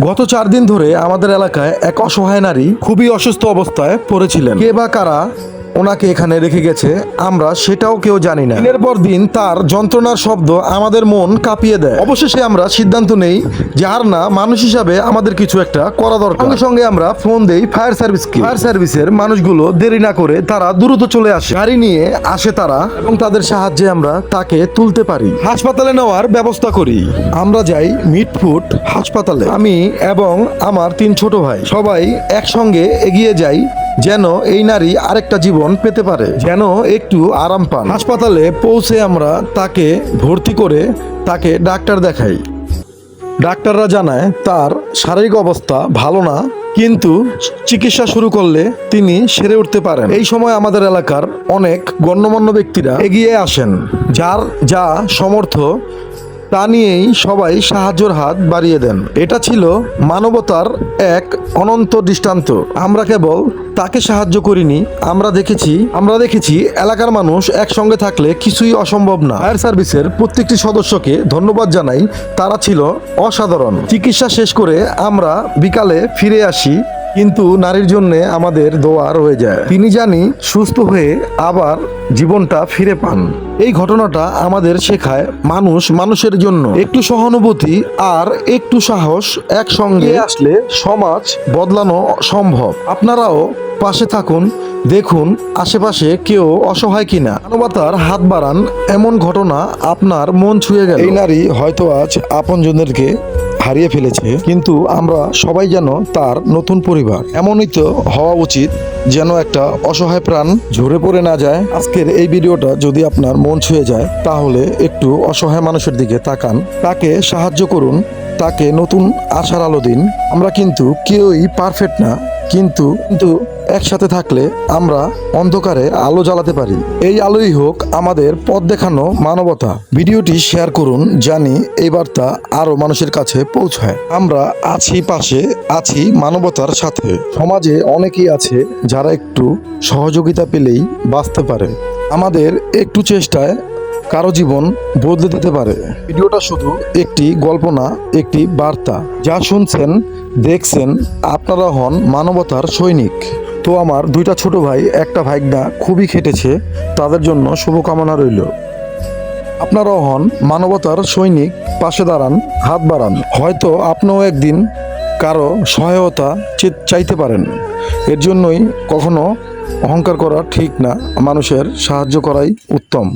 গত 4 দিন ধরে আমাদের এলাকায় এক অসহায় নারী খুবই অসুস্থ অবস্থায় পড়েছিলেন। কে বা কারা ওনাকে এখানে রেখে গেছে আমরা সেটাও কেউ জানি না। দিনের পর দিন তার যন্ত্রণার শব্দ আমাদের মন কাঁপিয়ে দেয়। অবশেষে আমরা সিদ্ধান্ত নেই যে আর না, মানুষ হিসাবে আমাদের কিছু একটা করা দরকার। সঙ্গে সঙ্গে আমরা ফোন দেই ফায়ার সার্ভিসকে। ফায়ার সার্ভিসের মানুষগুলো দেরি না করে তারা দ্রুত চলে আসে, গাড়ি নিয়ে আসে তারা, এবং তাদের সাহায্যে আমরা তাকে তুলতে পারি, হাসপাতালে নেওয়ার ব্যবস্থা করি। আমরা যাই মিটফুট হাসপাতালে। আমি এবং আমার 3 ছোট ভাই সবাই একসঙ্গে এগিয়ে যাই, যেন এই নারী আরেকটা জীবন পেতে পারে, যেন একটু আরাম পান। হাসপাতালে পৌঁছে আমরা তাকে ভর্তি করে তাকে ডাক্তার দেখাই। ডাক্তাররা জানায় তার শারীরিক অবস্থা ভালো না, কিন্তু চিকিৎসা শুরু করলে তিনি সেরে উঠতে পারেন। এই সময় আমাদের এলাকার অনেক গণ্যমান্য ব্যক্তিরা এগিয়ে আসেন, যার যা সমর্থ তা নিয়েই সবাই সাহায্যের হাত বাড়িয়ে দেন। এটা ছিল মানবতার এক অনন্ত দৃষ্টান্ত। আমরা কেবল তাকে সাহায্য করিনি, আমরা দেখেছি এলাকার মানুষ একসঙ্গে থাকলে কিছুই অসম্ভব না। ফায়ার সার্ভিসের প্রত্যেকটি সদস্যকে ধন্যবাদ জানাই, তারা ছিল অসাধারণ। চিকিৎসা শেষ করে আমরা বিকালে ফিরে আসি, কিন্তু নারীর জন্য আমাদের দোয়া রয়ে যায়। তিনি জানি সুস্থ হয়ে আবার জীবনটা ফিরে পান। এই ঘটনাটা আমাদের শেখায় মানুষ মানুষের জন্য একটু সহানুভূতি আর একটু সাহস একসঙ্গে আসলে সমাজ বদলানো সম্ভব। আপনারাও পাশে থাকুন, দেখুন আশেপাশে কেউ অসহায় কিনা, মানবতার হাত বাড়ান। এমন ঘটনা আপনার মন ছুঁয়ে গেল। এই নারী হয়তো আজ আপনজনদেরকে হারিয়ে ফেলেছে, কিন্তু আমরা সবাই যেন তার নতুন পরিবার। এমনই তো হওয়া উচিত, যেন একটা অসহায় প্রাণ ঝরে পড়ে না যায়। আজকের এই ভিডিওটা যদি আপনার মন ছুঁয়ে যায়, তাহলে একটু অসহায় মানুষের দিকে তাকান, তাকে সাহায্য করুন, তাকে নতুন আশার আলো দিন। আমরা কিন্তু কেউই পারফেক্ট না, কিন্তু একসাথে থাকলে আমরা অন্ধকারে আলো জ্বালাতে পারি। এই আলোই হোক আমাদের পথ দেখানো মানবতা। ভিডিওটি শেয়ার করুন, জানি এই বার্তা আরো মানুষের কাছে পৌঁছায়। আমরা আছি, পাশে আছি, মানবতার সাথে। সমাজে অনেকেই আছে যারা একটু সহযোগিতা পেলেই বাঁচতে পারে। আমাদের একটু চেষ্টায় কারো জীবন বদলে দিতে পারে। ভিডিওটা শুধু একটি গল্প না, একটি বার্তা। যা শুনছেন দেখছেন আপনারা হন মানবতার সৈনিক। তো আমার 2টা ছোট ভাই, একটা ভাইগনা খুবই খেটেছে, তাদের জন্য শুভকামনা রইল। আপনারাও হন মানবতার সৈনিক, পাশে দাঁড়ান, হাত বাড়ান। হয়তো আপনিও একদিন কারো সহায়তা চাইতে পারেন। এর জন্যই কখনো অহংকার করা ঠিক না, মানুষের সাহায্য করাই উত্তম।